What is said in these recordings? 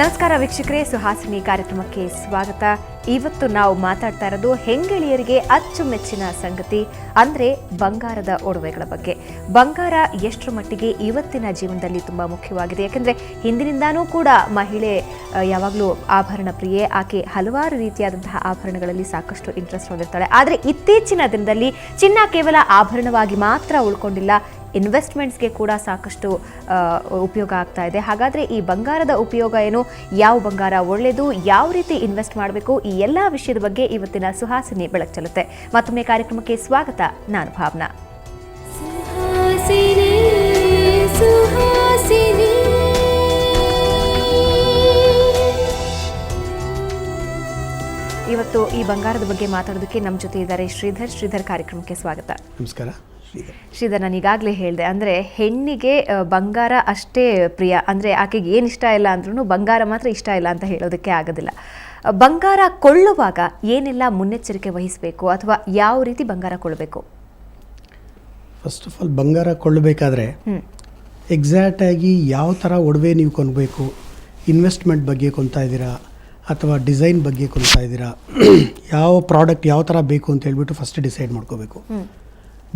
ನಮಸ್ಕಾರ ವೀಕ್ಷಕರೇ, ಸುಹಾಸಿನಿ ಕಾರ್ಯಕ್ರಮಕ್ಕೆ ಸ್ವಾಗತ. ಇವತ್ತು ನಾವು ಮಾತಾಡ್ತಾ ಇರೋದು ಹೆಂಗಳಿಯರಿಗೆ ಅಚ್ಚುಮೆಚ್ಚಿನ ಸಂಗತಿ ಅಂದರೆ ಬಂಗಾರದ ಒಡವೆಗಳ ಬಗ್ಗೆ. ಬಂಗಾರ ಎಷ್ಟರ ಮಟ್ಟಿಗೆ ಇವತ್ತಿನ ಜೀವನದಲ್ಲಿ ತುಂಬ ಮುಖ್ಯವಾಗಿದೆ. ಯಾಕೆಂದರೆ ಹಿಂದಿನಿಂದಾನೂ ಕೂಡ ಮಹಿಳೆ ಯಾವಾಗಲೂ ಆಭರಣ ಪ್ರಿಯೆ. ಆಕೆ ಹಲವಾರು ರೀತಿಯಾದಂತಹ ಆಭರಣಗಳಲ್ಲಿ ಸಾಕಷ್ಟು ಇಂಟ್ರೆಸ್ಟ್ ಹೊಂದಿರ್ತಾಳೆ. ಆದರೆ ಇತ್ತೀಚಿನ ದಿನದಲ್ಲಿ ಚಿನ್ನ ಕೇವಲ ಆಭರಣವಾಗಿ ಮಾತ್ರ ಉಳ್ಕೊಂಡಿಲ್ಲ, ಇನ್ವೆಸ್ಟ್ಮೆಂಟ್ಸ್ಗೆ ಕೂಡ ಸಾಕಷ್ಟು ಉಪಯೋಗ ಆಗ್ತಾ ಇದೆ. ಹಾಗಾದರೆ ಈ ಬಂಗಾರದ ಉಪಯೋಗ ಏನು, ಯಾವ ಬಂಗಾರ ಒಳ್ಳೆಯದು, ಯಾವ ರೀತಿ ಇನ್ವೆಸ್ಟ್ ಮಾಡಬೇಕು, ಈ ಎಲ್ಲ ವಿಷಯದ ಬಗ್ಗೆ ಇವತ್ತಿನ ಸುಹಾಸಿನಿ ಬೆಳಕು ಚೆಲ್ಲುತ್ತೆ. ಮತ್ತೊಮ್ಮೆ ಕಾರ್ಯಕ್ರಮಕ್ಕೆ ಸ್ವಾಗತ. ನಾನು ಭಾವನಾ. ಇವತ್ತು ಈ ಬಂಗಾರದ ಬಗ್ಗೆ ಮಾತಾಡೋದಕ್ಕೆ ನಮ್ಮ ಜೊತೆ ಇದ್ದಾರೆ ಶ್ರೀಧರ್. ಕಾರ್ಯಕ್ರಮಕ್ಕೆ ಸ್ವಾಗತ. ನಮಸ್ಕಾರ ಶ್ರೀಧರ್, ನಾನು ಈಗಾಗಲೇ ಹೇಳಿದೆ, ಅಂದರೆ ಹೆಣ್ಣಿಗೆ ಬಂಗಾರ ಅಷ್ಟೇ ಪ್ರಿಯ. ಅಂದರೆ ಆಕೆಗೆ ಏನು ಇಷ್ಟ ಇಲ್ಲ ಅಂದ್ರೂ ಬಂಗಾರ ಮಾತ್ರ ಇಷ್ಟ ಇಲ್ಲ ಅಂತ ಹೇಳೋದಕ್ಕೆ ಆಗೋದಿಲ್ಲ. ಬಂಗಾರ ಕೊಳ್ಳುವಾಗ ಏನೆಲ್ಲ ಮುನ್ನೆಚ್ಚರಿಕೆ ವಹಿಸಬೇಕು ಅಥವಾ ಯಾವ ರೀತಿ ಬಂಗಾರ ಕೊಳ್ಳಬೇಕು? ಫಸ್ಟ್ ಆಫ್ ಆಲ್ ಬಂಗಾರ ಕೊಳ್ಳಬೇಕಾದ್ರೆ ಎಕ್ಸಾಕ್ಟಾಗಿ ಯಾವ ಥರ ಒಡವೆ ನೀವು ಕೊಡಬೇಕು, ಇನ್ವೆಸ್ಟ್ಮೆಂಟ್ ಬಗ್ಗೆ ಕೊಂತಾ ಇದ್ದೀರಾ ಅಥವಾ ಡಿಸೈನ್ ಬಗ್ಗೆ ಕೊಂತಾ ಇದ್ದೀರಾ, ಯಾವ ಪ್ರಾಡಕ್ಟ್ ಯಾವ ಥರ ಬೇಕು ಅಂತ ಹೇಳ್ಬಿಟ್ಟು ಫಸ್ಟ್ ಡಿಸೈಡ್ ಮಾಡ್ಕೋಬೇಕು.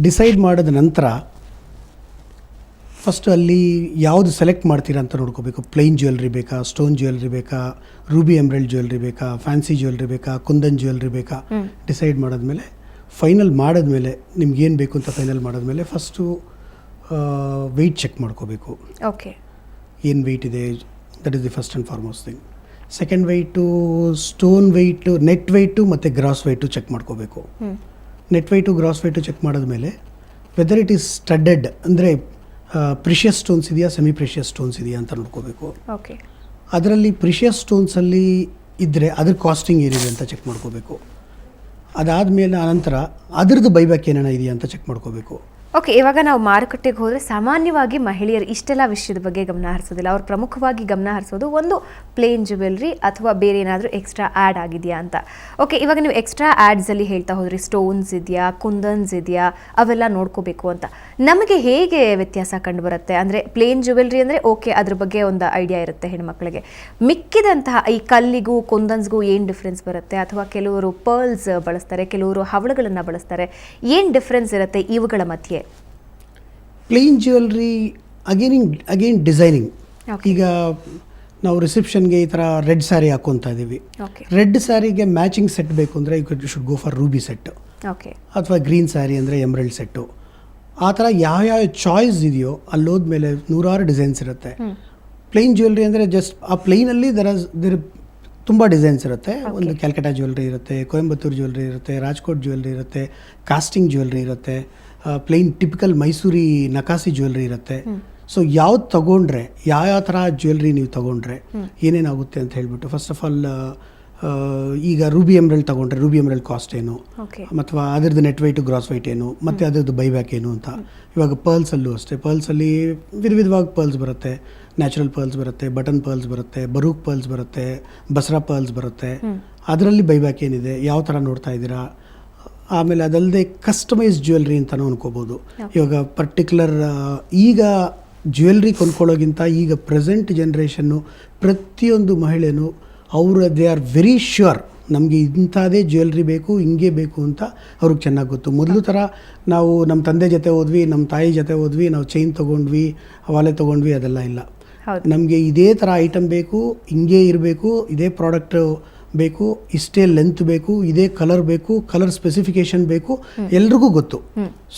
ಡಿಸೈಡ್ ಮಾಡಿದ ನಂತರ ಫಸ್ಟ್ ಅಲ್ಲಿ ಯಾವುದು ಸೆಲೆಕ್ಟ್ ಮಾಡ್ತೀರಾ ಅಂತ ನೋಡ್ಕೋಬೇಕು. ಪ್ಲೈನ್ ಜ್ಯುವೆಲ್ರಿ ಬೇಕಾ, ಸ್ಟೋನ್ ಜ್ಯುವೆಲ್ರಿ ಬೇಕಾ, ರೂಬಿ ಎಮ್ರೆಲ್ಡ್ ಜ್ಯುವೆಲ್ರಿ ಬೇಕಾ, ಫ್ಯಾನ್ಸಿ ಜ್ಯುವೆಲ್ರಿ ಬೇಕಾ, ಕುಂದನ್ ಜ್ಯುವೆಲ್ರಿ ಬೇಕಾ, ಡಿಸೈಡ್ ಮಾಡಿದ್ಮೇಲೆ ಫೈನಲ್ ಮಾಡಿದ್ಮೇಲೆ ನಿಮ್ಗೇನು ಬೇಕು ಅಂತ ಫೈನಲ್ ಮಾಡಿದ್ಮೇಲೆ ಫಸ್ಟು ವೆಯ್ಟ್ ಚೆಕ್ ಮಾಡ್ಕೋಬೇಕು. ಓಕೆ, ಏನು ವೆಯ್ಟ್ ಇದೆ, that is the first and foremost thing. Second weight stone weight, net weight ಮತ್ತು ಗ್ರಾಸ್ ವೆಯ್ಟು ಚೆಕ್ ಮಾಡ್ಕೋಬೇಕು. Net weight gross weight check ಮಾಡಿದ್ಮೇಲೆ ವೆದರ್ ಇಟ್ ಈಸ್ ಸ್ಟಡ್ಡೆಡ್ ಅಂದರೆ precious stones ಇದೆಯಾ, semi precious stones ಇದೆಯಾ ಅಂತ ನೋಡ್ಕೋಬೇಕು. Okay, ಅದರಲ್ಲಿ precious ಸ್ಟೋನ್ಸಲ್ಲಿ ಇದ್ದರೆ ಅದ್ರ ಕಾಸ್ಟಿಂಗ್ ಏನಿದೆ ಅಂತ ಚೆಕ್ ಮಾಡ್ಕೋಬೇಕು. ಅದಾದಮೇಲೆ ಆನಂತರ ಅದ್ರದ್ದು ಬೈಬ್ಯಾಕ್ ಏನೇನ ಇದೆಯಾ ಅಂತ ಚೆಕ್ ಮಾಡ್ಕೋಬೇಕು. ಓಕೆ, ಇವಾಗ ನಾವು ಮಾರುಕಟ್ಟೆಗೆ ಹೋದರೆ ಸಾಮಾನ್ಯವಾಗಿ ಮಹಿಳೆಯರು ಇಷ್ಟೆಲ್ಲ ವಿಷಯದ ಬಗ್ಗೆ ಗಮನ ಹರಿಸೋದಿಲ್ಲ. ಅವ್ರು ಪ್ರಮುಖವಾಗಿ ಗಮನ ಹರಿಸೋದು ಒಂದು ಪ್ಲೇನ್ ಜ್ಯುವೆಲ್ರಿ ಅಥವಾ ಬೇರೆ ಏನಾದರೂ ಎಕ್ಸ್ಟ್ರಾ ಆ್ಯಡ್ ಆಗಿದೆಯಾ ಅಂತ. ಓಕೆ, ಇವಾಗ ನೀವು ಎಕ್ಸ್ಟ್ರಾ ಆ್ಯಡ್ಸಲ್ಲಿ ಹೇಳ್ತಾ ಹೋದ್ರಿ, ಸ್ಟೋನ್ಸ್ ಇದೆಯಾ, ಕುಂದನ್ಸ್ ಇದೆಯಾ, ಅವೆಲ್ಲ ನೋಡ್ಕೋಬೇಕು ಅಂತ. ನಮಗೆ ಹೇಗೆ ವ್ಯತ್ಯಾಸ ಕಂಡು ಬರುತ್ತೆ? ಅಂದರೆ ಪ್ಲೇನ್ ಜ್ಯುವೆಲ್ರಿ ಅಂದರೆ ಓಕೆ, ಅದ್ರ ಬಗ್ಗೆ ಒಂದು ಐಡಿಯಾ ಇರುತ್ತೆ ಹೆಣ್ಮಕ್ಳಿಗೆ. ಮಿಕ್ಕಿದಂತಹ ಈ ಕಲ್ಲಿಗೂ ಕುಂದನ್ಸ್ಗೂ ಏನು ಡಿಫ್ರೆನ್ಸ್ ಬರುತ್ತೆ? ಅಥವಾ ಕೆಲವರು ಪರ್ಲ್ಸ್ ಬಳಸ್ತಾರೆ, ಕೆಲವರು ಹವಳುಗಳನ್ನು ಬಳಸ್ತಾರೆ. ಏನು ಡಿಫ್ರೆನ್ಸ್ ಇರುತ್ತೆ ಇವುಗಳ ಮಧ್ಯೆ? Plain jewellery again designing. ಈಗ ನಾವು ರಿಸೆಪ್ಷನ್ಗೆ ಈ ಥರ ರೆಡ್ ಸ್ಯಾರಿ ಹಾಕ್ಕೊತಾ ಇದ್ದೀವಿ. ರೆಡ್ ಸ್ಯಾರಿಗೆ ಮ್ಯಾಚಿಂಗ್ ಸೆಟ್ ಬೇಕು ಅಂದರೆ you should go for ruby set. Okay, ಅಥವಾ ಗ್ರೀನ್ ಸ್ಯಾರಿ ಅಂದರೆ ಎಮ್ರೆಲ್ಡ್ ಸೆಟ್ಟು. ಆ ಥರ ಯಾವ್ಯಾವ ಚಾಯ್ಸ್ ಇದೆಯೋ ಅಲ್ಲೋದ್ಮೇಲೆ ನೂರಾರು ಡಿಸೈನ್ಸ್ ಇರುತ್ತೆ. ಪ್ಲೇನ್ ಜ್ಯುವೆಲ್ರಿ ಅಂದರೆ ಜಸ್ಟ್ ಆ ಪ್ಲೇನಲ್ಲಿ ದರ್ ತುಂಬ ಡಿಸೈನ್ಸ್ ಇರುತ್ತೆ. ಒಂದು ಕ್ಯಾಲ್ಕಟಾ ಜ್ಯುವೆಲ್ರಿ ಇರುತ್ತೆ, ಕೊಯಂಬತ್ತೂರು ಜ್ಯುವೆಲ್ರಿ ಇರುತ್ತೆ, ರಾಜ್ಕೋಟ್ ಜ್ಯುವೆಲ್ರಿ ಇರುತ್ತೆ, ಕಾಸ್ಟಿಂಗ್ ಜ್ಯುವೆಲ್ರಿ ಇರುತ್ತೆ, ಪ್ಲೇನ್ ಟಿಪಿಕಲ್ ಮೈಸೂರಿ ನಕಾಸಿ ಜ್ಯುವೆಲ್ರಿ ಇರುತ್ತೆ. ಸೊ ಯಾವ್ದು ತಗೊಂಡ್ರೆ, ಯಾವ ಥರ ಜ್ಯುವೆಲ್ರಿ ನೀವು ತಗೊಂಡ್ರೆ ಏನೇನಾಗುತ್ತೆ ಅಂತ ಹೇಳ್ಬಿಟ್ಟು ಫಸ್ಟ್ ಆಫ್ ಆಲ್ ಈಗ ರೂಬಿ ಎಮ್ರೆಲ್ಡ್ ತಗೊಂಡ್ರೆ ರೂಬಿ ಎಮ್ರೆಲ್ಡ್ ಕಾಸ್ಟ್ ಏನು, ಅಥವಾ ಅದರದ್ದು ನೆಟ್ ವೆಯ್ಟು ಗ್ರಾಸ್ ವೆಯ್ಟ್ ಏನು, ಮತ್ತು ಅದರದ್ದು ಬೈಬ್ಯಾಕ್ ಏನು ಅಂತ. ಇವಾಗ ಪರ್ಲ್ಸಲ್ಲೂ ಅಷ್ಟೇ, ಪರ್ಲ್ಸಲ್ಲಿ ವಿಧವಾಗಿ ಪರ್ಲ್ಸ್ ಬರುತ್ತೆ. ನ್ಯಾಚುರಲ್ ಪರ್ಲ್ಸ್ ಬರುತ್ತೆ, ಬಟನ್ ಪರ್ಲ್ಸ್ ಬರುತ್ತೆ, ಬರೂಕ್ ಪರ್ಲ್ಸ್ ಬರುತ್ತೆ, ಬಸ್ರಾ ಪರ್ಲ್ಸ್ ಬರುತ್ತೆ. ಅದರಲ್ಲಿ ಬೈಬ್ಯಾಕ್ ಏನಿದೆ, ಯಾವ ಥರ ನೋಡ್ತಾ ಇದ್ದೀರಾ. ಆಮೇಲೆ ಅದಲ್ಲದೆ ಕಸ್ಟಮೈಸ್ ಜ್ಯುವೆಲ್ರಿ ಅಂತಲೂ ಅನ್ಕೋಬೋದು. ಇವಾಗ ಪರ್ಟಿಕ್ಯುಲರ್ ಈಗ ಜ್ಯುವೆಲ್ರಿ ಕೊಂಡ್ಕೊಳ್ಳೋಗಿಂತ ಈಗ ಪ್ರೆಸೆಂಟ್ ಜನ್ರೇಷನ್ನು ಪ್ರತಿಯೊಂದು ಮಹಿಳೆಯೂ ದೇ ಆರ್ ವೆರಿ ಶ್ಯೂರ್ ನಮಗೆ ಇಂಥದೇ ಜ್ಯುವೆಲ್ರಿ ಬೇಕು, ಹಿಂಗೆ ಬೇಕು ಅಂತ ಅವ್ರಿಗೆ ಚೆನ್ನಾಗಿ ಗೊತ್ತು. ಮೊದಲು ಥರ ನಾವು ನಮ್ಮ ತಂದೆ ಜೊತೆ ಹೋದ್ವಿ, ನಮ್ಮ ತಾಯಿ ಜೊತೆ ಹೋದ್ವಿ, ನಾವು ಚೈನ್ ತೊಗೊಂಡ್ವಿ, ವಾಲೆ ತೊಗೊಂಡ್ವಿ, ಅದೆಲ್ಲ ಇಲ್ಲ. ನಮಗೆ ಇದೇ ಥರ ಐಟಮ್ ಬೇಕು, ಹಿಂಗೆ ಇರಬೇಕು, ಇದೇ ಪ್ರಾಡಕ್ಟ್ ಬೇಕು, ಇಷ್ಟೇ ಲೆಂತ್ ಬೇಕು, ಇದೇ ಕಲರ್ ಬೇಕು, ಕಲರ್ ಸ್ಪೆಸಿಫಿಕೇಶನ್ ಬೇಕು, ಎಲ್ರಿಗೂ ಗೊತ್ತು.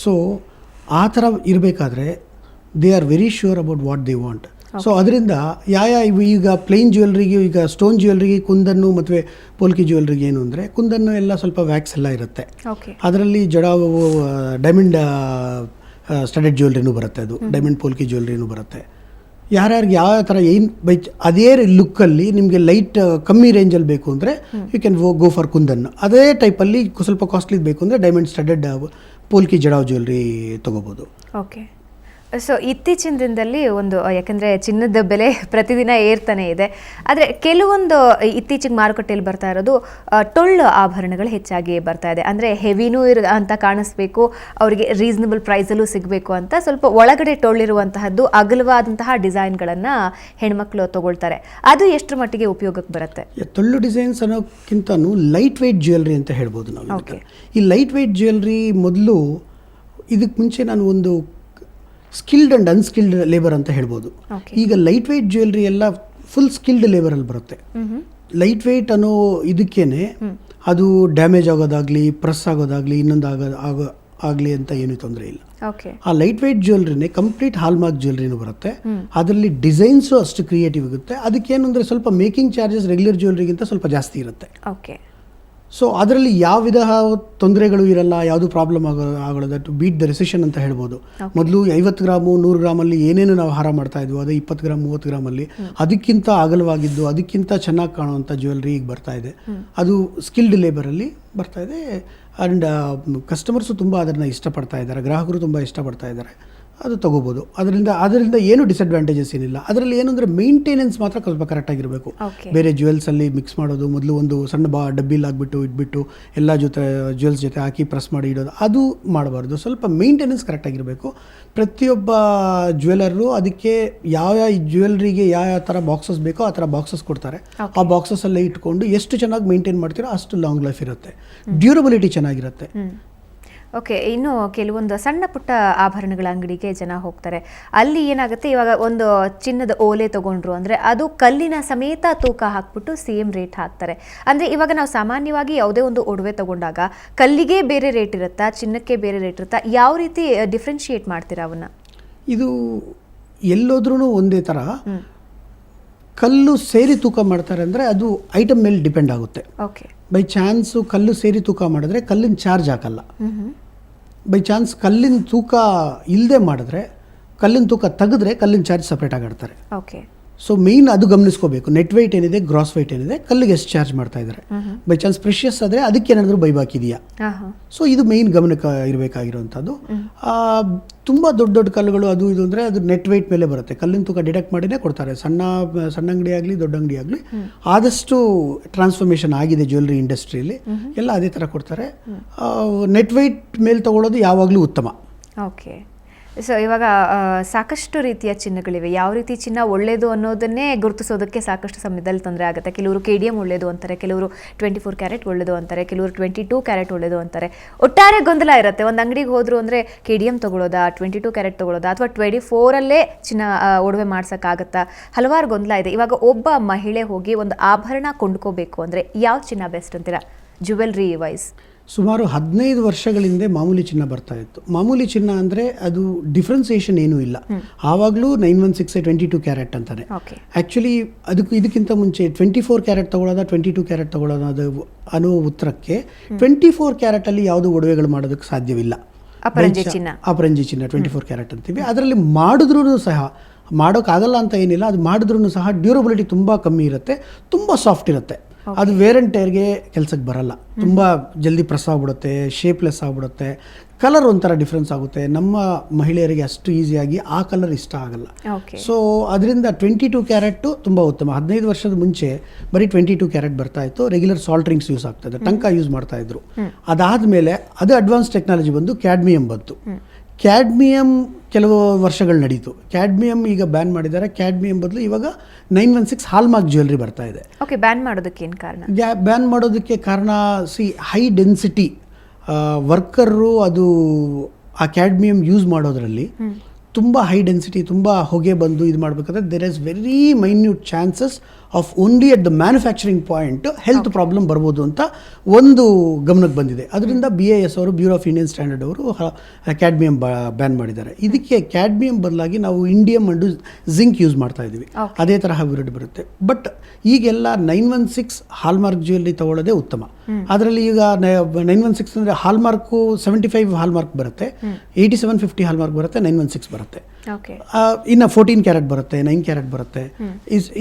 ಸೊ ಆ ಥರ ಇರಬೇಕಾದ್ರೆ they are very sure about what they want. So ಅದರಿಂದ ಈಗ ಪ್ಲೇನ್ ಜ್ಯುವೆಲ್ರಿಗೆ, ಈಗ ಸ್ಟೋನ್ ಜ್ಯುವೆಲ್ರಿಗೆ, ಕುಂದನ್ನು ಮತ್ತು ಪೋಲ್ಕಿ ಜ್ಯುವೆಲ್ರಿಗೆ ಏನು ಅಂದರೆ ಕುಂದನ್ನು ಎಲ್ಲ ಸ್ವಲ್ಪ ವ್ಯಾಕ್ಸ್ ಎಲ್ಲ ಇರುತ್ತೆ. ಅದರಲ್ಲಿ ಡೈಮಂಡ್ ಸ್ಟಡೆಡ್ ಜ್ಯುವೆಲ್ರಿನೂ ಬರುತ್ತೆ, ಅದು ಡೈಮಂಡ್ ಪೋಲ್ಕಿ ಜ್ಯುವೆಲ್ರಿನೂ ಬರುತ್ತೆ. ಯಾರ್ಯಾರಿಗೆ ಯಾವ ಥರ ಏನು ಅದೇ ಲುಕ್ಕಲ್ಲಿ ನಿಮಗೆ ಲೈಟ್ ಕಮ್ಮಿ ರೇಂಜಲ್ಲಿ ಬೇಕು ಅಂದರೆ you can go for kundan. ಅದೇ ಟೈಪಲ್ಲಿ ಸ್ವಲ್ಪ ಕಾಸ್ಟ್ಲಿ ಬೇಕು ಅಂದರೆ diamond studded polki jadau jewellery ತೊಗೋಬೋದು. ಓಕೆ, ಸೊ ಇತ್ತೀಚಿನ ದಿನದಲ್ಲಿ ಒಂದು ಯಾಕಂದರೆ ಚಿನ್ನದ ಬೆಲೆ ಪ್ರತಿದಿನ ಏರ್ತಾನೆ ಇದೆ. ಆದರೆ ಕೆಲವೊಂದು ಇತ್ತೀಚೆಗೆ ಮಾರುಕಟ್ಟೆಯಲ್ಲಿ ಬರ್ತಾ ಇರೋದು ಟೊಳ್ಳು ಆಭರಣಗಳು ಹೆಚ್ಚಾಗಿ ಬರ್ತಾ ಇದೆ. ಅಂದರೆ ಹೆವಿನೂ ಅಂತ ಕಾಣಿಸ್ಬೇಕು, ಅವರಿಗೆ ರೀಸನಬಲ್ ಪ್ರೈಸಲ್ಲೂ ಸಿಗಬೇಕು ಅಂತ ಸ್ವಲ್ಪ ಒಳಗಡೆ ಟೊಳ್ಳಿರುವಂತಹದ್ದು ಅಗಲವಾದಂತಹ ಡಿಸೈನ್ಗಳನ್ನು ಹೆಣ್ಮಕ್ಳು ತಗೊಳ್ತಾರೆ. ಅದು ಎಷ್ಟರ ಮಟ್ಟಿಗೆ ಉಪಯೋಗಕ್ಕೆ ಬರುತ್ತೆ? ಟೊಳ್ಳು ಡಿಸೈನ್ಸ್ ಅನ್ನೋಕ್ಕಿಂತನೂ ಲೈಟ್ ವೆಯ್ಟ್ ಜ್ಯುವೆಲ್ರಿ ಅಂತ ಹೇಳ್ಬೋದು ನಾವು. ಈ ಲೈಟ್ ವೆಯ್ಟ್ ಜ್ಯುವೆಲ್ರಿ ಮೊದಲು ಇದಕ್ಕೆ ಮುಂಚೆ ನಾನು ಒಂದು ಸ್ಕಿಲ್ಡ್ ಆ್ಯಂಡ್ ಅನ್ಸ್ಕಿಲ್ಡ್ ಲೇಬರ್ ಅಂತ ಹೇಳ್ಬೋದು. ಈಗ ಲೈಟ್ ವೆಯ್ಟ್ ಜ್ಯುವೆಲ್ರಿ ಎಲ್ಲ ಫುಲ್ ಸ್ಕಿಲ್ಡ್ ಲೇಬರಲ್ಲಿ ಬರುತ್ತೆ. ಲೈಟ್ ವೆಯ್ಟ್ ಅನ್ನೋ ಇದಕ್ಕೇನೆ ಅದು ಡ್ಯಾಮೇಜ್ ಆಗೋದಾಗಲಿ ಪ್ರೆಸ್ ಆಗೋದಾಗಲಿ ಇನ್ನೊಂದು ಆಗಲಿ ಅಂತ ಏನೂ ತೊಂದರೆ ಇಲ್ಲ. ಆ ಲೈಟ್ ವೆಯ್ಟ್ ಜ್ಯುವೆಲ್ರಿನೇ ಕಂಪ್ಲೀಟ್ ಹಾಲ್ಮಾರ್ಕ್ ಜ್ಯುವೆಲ್ರಿನೂ ಬರುತ್ತೆ. ಅದರಲ್ಲಿ ಡಿಸೈನ್ಸು ಅಷ್ಟು ಕ್ರಿಯೇಟಿವ್ ಇರುತ್ತೆ. ಅದಕ್ಕೇನು ಅಂದರೆ ಸ್ವಲ್ಪ ಮೇಕಿಂಗ್ ಚಾರ್ಜಸ್ ರೆಗ್ಯುಲರ್ ಜ್ಯುವೆಲ್ರಿಗಿಂತ ಸ್ವಲ್ಪ ಜಾಸ್ತಿ ಇರುತ್ತೆ. ಸೊ ಅದರಲ್ಲಿ ಯಾವ ವಿಧ ತೊಂದರೆಗಳು ಇರಲ್ಲ, ಯಾವುದು ಪ್ರಾಬ್ಲಮ್ ಆಗೋಲ್ಲ. ಟು ಬೀಟ್ ದ ರೆಸಿಷನ್ ಅಂತ ಹೇಳ್ಬೋದು. ಮೊದಲು 50 ಗ್ರಾಮು 100 ಗ್ರಾಮಲ್ಲಿ ಏನೇನು ನಾವು ಹಾರ ಮಾಡ್ತಾ ಇದ್ವು ಅದು 20 ಗ್ರಾಮ್ 30 ಗ್ರಾಮಲ್ಲಿ ಅದಕ್ಕಿಂತ ಅಗಲವಾಗಿದ್ದು ಅದಕ್ಕಿಂತ ಚೆನ್ನಾಗಿ ಕಾಣುವಂಥ ಜ್ಯುವೆಲ್ರಿ ಈಗ ಬರ್ತಾ ಇದೆ. ಅದು ಸ್ಕಿಲ್ಡ್ ಲೇಬರಲ್ಲಿ ಬರ್ತಾ ಇದೆ. ಆ್ಯಂಡ್ ಕಸ್ಟಮರ್ಸು ತುಂಬ ಅದನ್ನು ಇಷ್ಟಪಡ್ತಾ ಇದ್ದಾರೆ, ಗ್ರಾಹಕರು ತುಂಬ ಇಷ್ಟಪಡ್ತಾ ಇದ್ದಾರೆ. ಅದು ತೊಗೋಬೋದು. ಅದರಿಂದ ಏನು ಡಿಸಡ್ವಾಂಟೇಜಸ್ ಏನಿಲ್ಲ. ಅದರಲ್ಲಿ ಏನಂದರೆ ಮೇಂಟೆನೆನ್ಸ್ ಮಾತ್ರ ಸ್ವಲ್ಪ ಕರೆಕ್ಟಾಗಿರಬೇಕು. ಬೇರೆ ಜ್ಯುವೆಲ್ಸಲ್ಲಿ ಮಿಕ್ಸ್ ಮಾಡೋದು, ಮೊದಲು ಒಂದು ಸಣ್ಣ ಡಬ್ಬಿಲಿ ಹಾಕ್ಬಿಟ್ಟು ಇಟ್ಬಿಟ್ಟು ಎಲ್ಲ ಜ್ಯುವೆಲ್ಸ್ ಜೊತೆ ಹಾಕಿ ಪ್ರೆಸ್ ಮಾಡಿ ಇಡೋದು, ಅದು ಮಾಡಬಾರ್ದು. ಸ್ವಲ್ಪ ಮೇಂಟೆನೆನ್ಸ್ ಕರೆಕ್ಟಾಗಿರಬೇಕು. ಪ್ರತಿಯೊಬ್ಬ ಜ್ಯುವೆಲರು ಅದಕ್ಕೆ ಯಾವ ಜ್ಯುವೆಲ್ರಿಗೆ ಯಾವ ಥರ ಬಾಕ್ಸಸ್ ಬೇಕೋ ಆ ಥರ ಬಾಕ್ಸಸ್ ಕೊಡ್ತಾರೆ. ಆ ಬಾಕ್ಸಸ್ಸಲ್ಲೇ ಇಟ್ಕೊಂಡು ಎಷ್ಟು ಚೆನ್ನಾಗಿ ಮೇಂಟೈನ್ ಮಾಡ್ತೀರೋ ಅಷ್ಟು ಲಾಂಗ್ ಲೈಫ್ ಇರುತ್ತೆ, ಡ್ಯೂರಬಿಲಿಟಿ ಚೆನ್ನಾಗಿರುತ್ತೆ. ಓಕೆ, ಇನ್ನು ಕೆಲವೊಂದು ಸಣ್ಣ ಪುಟ್ಟ ಆಭರಣಗಳ ಅಂಗಡಿಗೆ ಜನ ಹೋಗ್ತಾರೆ. ಅಲ್ಲಿ ಏನಾಗುತ್ತೆ, ಇವಾಗ ಒಂದು ಚಿನ್ನದ ಓಲೆ ತಗೊಂಡ್ರು ಅಂದರೆ ಅದು ಕಲ್ಲಿನ ಸಮೇತ ತೂಕ ಹಾಕ್ಬಿಟ್ಟು ಸೇಮ್ ರೇಟ್ ಹಾಕ್ತಾರೆ. ಅಂದರೆ ಇವಾಗ ನಾವು ಸಾಮಾನ್ಯವಾಗಿ ಯಾವುದೇ ಒಂದು ಒಡವೆ ತಗೊಂಡಾಗ ಕಲ್ಲಿಗೆ ಬೇರೆ ರೇಟ್ ಇರುತ್ತಾ, ಚಿನ್ನಕ್ಕೆ ಬೇರೆ ರೇಟ್ ಇರುತ್ತಾ? ಯಾವ ರೀತಿ ಡಿಫ್ರೆನ್ಶಿಯೇಟ್ ಮಾಡ್ತೀರಾ ಅವನ್ನ? ಇದು ಎಲ್ಲೋದ್ರೂ ಒಂದೇ ಥರ. ಕಲ್ಲು ಸೇರಿ ತೂಕ ಮಾಡ್ತಾರೆ ಅಂದರೆ ಅದು ಐಟಮ್ ಮೇಲೆ ಡಿಪೆಂಡ್ ಆಗುತ್ತೆ. ಬೈ ಚಾನ್ಸು ಕಲ್ಲು ಸೇರಿ ತೂಕ ಮಾಡಿದ್ರೆ ಕಲ್ಲಿನ ಚಾರ್ಜ್ ಹಾಕಲ್ಲ. ಬೈ ಚಾನ್ಸ್ ಕಲ್ಲಿನ ತೂಕ ಇಲ್ಲದೆ ಮಾಡಿದ್ರೆ, ಕಲ್ಲಿನ ತೂಕ ತೆಗೆದ್ರೆ ಕಲ್ಲಿನ ಚಾರ್ಜ್ ಸಪ್ರೇಟ್ ಆಗಿಡ್ತಾರೆ. ಸೊ ಮೇಯ್ನ್ ಅದು ಗಮನಿಸ್ಕೋಬೇಕು. ನೆಟ್ ವೆಯ್ಟ್ ಏನಿದೆ, ಗ್ರಾಸ್ ವೆಯ್ಟ್ ಏನಿದೆ, ಕಲ್ಲಿಗೆ ಎಷ್ಟು ಚಾರ್ಜ್ ಮಾಡ್ತಾ ಇದ್ದಾರೆ. ಬೈ ಚಾನ್ಸ್ ಪ್ರೆಷಿಯಸ್ ಆದರೆ ಅದಕ್ಕೆ ಏನಾದರೂ ಬೈಬಾಕ್ ಇದೆಯಾ. ಸೊ ಇದು ಮೇಯ್ನ್ ಗಮನಕ್ಕೆ ಇರಬೇಕಾಗಿರುವಂಥದ್ದು. ತುಂಬ ದೊಡ್ಡ ಕಲ್ಲುಗಳು ಅದು ಇದು ಅಂದರೆ ಅದು ನೆಟ್ ವೆಯ್ಟ್ ಮೇಲೆ ಬರುತ್ತೆ. ಕಲ್ಲಿನ ತೂಕ ಡಿಟೆಕ್ಟ್ ಮಾಡಿನೇ ಕೊಡ್ತಾರೆ. ಸಣ್ಣ ಅಂಗಡಿ ಆಗಲಿ ದೊಡ್ಡ ಅಂಗಡಿ ಆಗಲಿ ಆದಷ್ಟು ಟ್ರಾನ್ಸ್ಫಾರ್ಮೇಷನ್ ಆಗಿದೆ ಜ್ಯುವೆಲ್ರಿ ಇಂಡಸ್ಟ್ರಿಯಲ್ಲಿ, ಎಲ್ಲ ಅದೇ ಥರ ಕೊಡ್ತಾರೆ. ನೆಟ್ ವೆಯ್ಟ್ ಮೇಲೆ ತೊಗೊಳ್ಳೋದು ಯಾವಾಗಲೂ ಉತ್ತಮ. ಸೊ ಇವಾಗ ಸಾಕಷ್ಟು ರೀತಿಯ ಚಿನ್ನಗಳಿವೆ. ಯಾವ ರೀತಿ ಚಿನ್ನ ಒಳ್ಳೆಯದು ಅನ್ನೋದನ್ನೇ ಗುರುತಿಸೋದಕ್ಕೆ ಸಾಕಷ್ಟು ಸಮಯದಲ್ಲಿ ತೊಂದರೆ ಆಗುತ್ತೆ. ಕೆಲವರು KDM ಒಳ್ಳೆಯದು ಅಂತಾರೆ, ಕೆಲವರು 24 ಕ್ಯಾರೆಟ್ ಒಳ್ಳೆಯದು ಅಂತಾರೆ, ಕೆಲವರು 22 ಕ್ಯಾರೆಟ್ ಒಳ್ಳೆಯದು ಅಂತಾರೆ. ಒಟ್ಟಾರೆ ಗೊಂದಲ ಇರುತ್ತೆ. ಒಂದು ಅಂಗಡಿಗೆ ಹೋದ್ರು ಅಂದರೆ KDM ತೊಗೊಳ್ಳೋದಾ, 22 ಕ್ಯಾರೆಟ್ ತೊಗೊಳ್ಳೋದಾ, ಅಥವಾ 24ಅಲ್ಲೇ ಚಿನ್ನ ಒಡವೆ ಮಾಡ್ಸೋಕ್ಕಾಗತ್ತಾ? ಹಲವಾರು ಗೊಂದಲ ಇದೆ. ಇವಾಗ ಒಬ್ಬ ಮಹಿಳೆ ಹೋಗಿ ಒಂದು ಆಭರಣ ಕೊಂಡ್ಕೋಬೇಕು ಅಂದರೆ ಯಾವ ಚಿನ್ನ ಬೆಸ್ಟ್ ಅಂತೀರಾ ಜ್ಯುವೆಲ್ರಿ ವೈಸ್? ಸುಮಾರು 15 ವರ್ಷಗಳಿಂದ ಮಾಮೂಲಿ ಚಿನ್ನ ಬರ್ತಾ ಇತ್ತು. ಮಾಮೂಲಿ ಚಿನ್ನ ಅಂದರೆ ಅದು ಡಿಫ್ರೆನ್ಸಿಯೇಷನ್ ಏನೂ ಇಲ್ಲ. ಆವಾಗಲೂ 916 22 ಕ್ಯಾರೆಟ್ ಅಂತಾನೆ. ಆ್ಯಕ್ಚುಲಿ ಇದಕ್ಕಿಂತ ಮುಂಚೆ 24 ಕ್ಯಾರೆಟ್ ತೊಗೊಳ್ಳೋದ 22 ಕ್ಯಾರೆಟ್ ತೊಗೊಳ್ಳೋದು ಅದು ಅನ್ನೋ ಉತ್ತರಕ್ಕೆ 24 ಕ್ಯಾರೆಟಲ್ಲಿ ಯಾವುದೂ ಒಡವೆಗಳು ಮಾಡೋದಕ್ಕೆ ಸಾಧ್ಯವಿಲ್ಲ. ಅಪರಂಜಿ ಚಿನ್ನ 24 ಕ್ಯಾರೆಟ್ ಅಂತೀವಿ. ಅದರಲ್ಲಿ ಮಾಡಿದ್ರೂ ಸಹ ಮಾಡೋಕ್ಕಾಗಲ್ಲ ಅಂತ ಏನಿಲ್ಲ. ಅದು ಮಾಡಿದ್ರೂ ಸಹ ಡ್ಯೂರಬಿಲಿಟಿ ತುಂಬ ಕಮ್ಮಿ ಇರುತ್ತೆ, ತುಂಬ ಸಾಫ್ಟ್ ಇರುತ್ತೆ. ಅದು ವೇರ್ ಆ್ಯಂಡ್ ಟೇರ್ಗೆ ಕೆಲಸಕ್ಕೆ ಬರಲ್ಲ. ತುಂಬ ಜಲ್ದಿ ಪ್ರೆಸ್ ಆಗಿಬಿಡುತ್ತೆ, ಶೇಪ್ಲೆಸ್ ಆಗಿಬಿಡುತ್ತೆ, ಕಲರ್ ಒಂಥರ ಡಿಫ್ರೆನ್ಸ್ ಆಗುತ್ತೆ. ನಮ್ಮ ಮಹಿಳೆಯರಿಗೆ ಅಷ್ಟು ಈಸಿಯಾಗಿ ಆ ಕಲರ್ ಇಷ್ಟ ಆಗಲ್ಲ. ಸೊ ಅದರಿಂದ 22 ಕ್ಯಾರೆಟ್ಟು ತುಂಬ ಉತ್ತಮ. 15 ವರ್ಷದ ಮುಂಚೆ ಬರೀ 22 ಕ್ಯಾರೆಟ್ ಬರ್ತಾ ಇತ್ತು. ರೆಗ್ಯುಲರ್ ಸಾಲ್ಟ್ ರಿಂಗ್ಸ್ ಯೂಸ್ ಆಗ್ತಾ ಇದೆ, ಟಂಕ ಯೂಸ್ ಮಾಡ್ತಾ ಇದ್ರು. ಅದಾದಮೇಲೆ ಅದು ಅಡ್ವಾನ್ಸ್ ಟೆಕ್ನಾಲಜಿ ಬಂದು ಕ್ಯಾಡ್ಮಿಯಂ ಬಂತು. ಕ್ಯಾಡ್ಮಿಯಂ ಕೆಲವು ವರ್ಷಗಳು ನಡೀತು. ಕ್ಯಾಡ್ಮಿಯಂ ಈಗ ಬ್ಯಾನ್ ಮಾಡಿದ್ದಾರೆ. ಕ್ಯಾಡ್ಮಿಯಂ ಬದಲು ಇವಾಗ 916 ಹಾಲ್ಮಾರ್ಕ್ ಜ್ಯುವೆಲ್ರಿ ಬರ್ತಾ ಇದೆ. ಬ್ಯಾನ್ ಮಾಡೋದಕ್ಕೆ ಏನು ಕಾರಣ? ಬ್ಯಾನ್ ಮಾಡೋದಕ್ಕೆ ಕಾರಣ ಹೈ ಡೆನ್ಸಿಟಿ ವರ್ಕರು ಅದು ಆ ಕ್ಯಾಡ್ಮಿಯಂ ಯೂಸ್ ಮಾಡೋದ್ರಲ್ಲಿ ತುಂಬ ಹೈ ಡೆನ್ಸಿಟಿ, ತುಂಬ ಹೊಗೆ ಬಂದು ಇದು ಮಾಡಬೇಕಾದ್ರೆ there is very minute chances of only at the manufacturing point health problem ಬರ್ಬೋದು ಅಂತ ಒಂದು ಗಮನಕ್ಕೆ ಬಂದಿದೆ. ಅದರಿಂದ BIS ಅವರು, ಬ್ಯೂರೋ ಆಫ್ ಇಂಡಿಯನ್ ಸ್ಟ್ಯಾಂಡರ್ಡ್ ಅವರು ಕ್ಯಾಡ್ಮಿಯಂ ಬ್ಯಾನ್ ಮಾಡಿದ್ದಾರೆ. ಇದಕ್ಕೆ ಕ್ಯಾಡ್ಮಿಯಂ ಬದಲಾಗಿ ನಾವು ಇಂಡಿಯಂ ಅಂಡು ಜಿಂಕ್ ಯೂಸ್ ಮಾಡ್ತಾ ಇದ್ದೀವಿ. ಅದೇ ತರಹ ವಿರುಡ್ ಬರುತ್ತೆ. ಬಟ್ ಈಗೆಲ್ಲ 916 ಹಾಲ್ಮಾರ್ಕ್ ಜ್ಯುವೆಲ್ರಿ ತಗೊಳ್ಳೋದೇ ಉತ್ತಮ. ಅದರಲ್ಲಿ ಈಗ 916 ಅಂದರೆ ಹಾಲ್ಮಾರ್ಕು 75 ಹಾಲ್ಮಾರ್ಕ್ ಬರುತ್ತೆ, 8750 ಹಾಲ್ಮಾರ್ಕ್ ಬರುತ್ತೆ, 916 ಬರುತ್ತೆ. ಓಕೆ ಇನ್ನು 14 ಕ್ಯಾರೆಟ್ ಬರುತ್ತೆ, 9 ಕ್ಯಾರೆಟ್ ಬರುತ್ತೆ,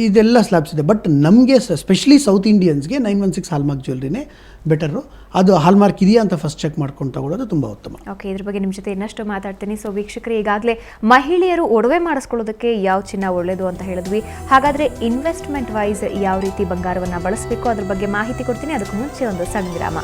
ಇದೆಲ್ಲ ಸ್ಲ್ಯಾಬ್ಸ್ ಇದೆ. ಬಟ್ ನಮಗೆ ಸ್ಪೆಷಲಿ ಸೌತ್ ಇಂಡಿಯನ್ಸ್ಗೆ 916 ಹಾಲ್ಮಾರ್ಕ್ ಜ್ಯುವೆಲ್ರಿನೇ ಬೆಟರು. ಅದು ಹಾಲ್ಮಾರ್ಕ್ ಇದೆಯಾ ಅಂತ ಫಸ್ಟ್ ಚೆಕ್ ಮಾಡ್ಕೊಂಡು ತಗೊಳ್ಳೋದು ತುಂಬ ಉತ್ತಮ. ಓಕೆ, ಇದ್ರ ಬಗ್ಗೆ ನಿಮ್ಮ ಜೊತೆ ಇನ್ನಷ್ಟು ಮಾತಾಡ್ತೀನಿ. ಸೊ ವೀಕ್ಷಕರೇ, ಈಗಾಗಲೇ ಮಹಿಳೆಯರು ಒಡವೆ ಮಾಡಿಸ್ಕೊಳ್ಳೋದಕ್ಕೆ ಯಾವ ಚಿನ್ನ ಒಳ್ಳೆಯದು ಅಂತ ಹೇಳಿದ್ವಿ. ಹಾಗಾದರೆ ಇನ್ವೆಸ್ಟ್ಮೆಂಟ್ ವೈಸ್ ಯಾವ ರೀತಿ ಬಂಗಾರವನ್ನು ಬಳಸಬೇಕು ಅದ್ರ ಬಗ್ಗೆ ಮಾಹಿತಿ ಕೊಡ್ತೀನಿ. ಅದಕ್ಕೂ ಮುಂಚೆ ಒಂದು ಸಣ್ಣ ವಿರಾಮ.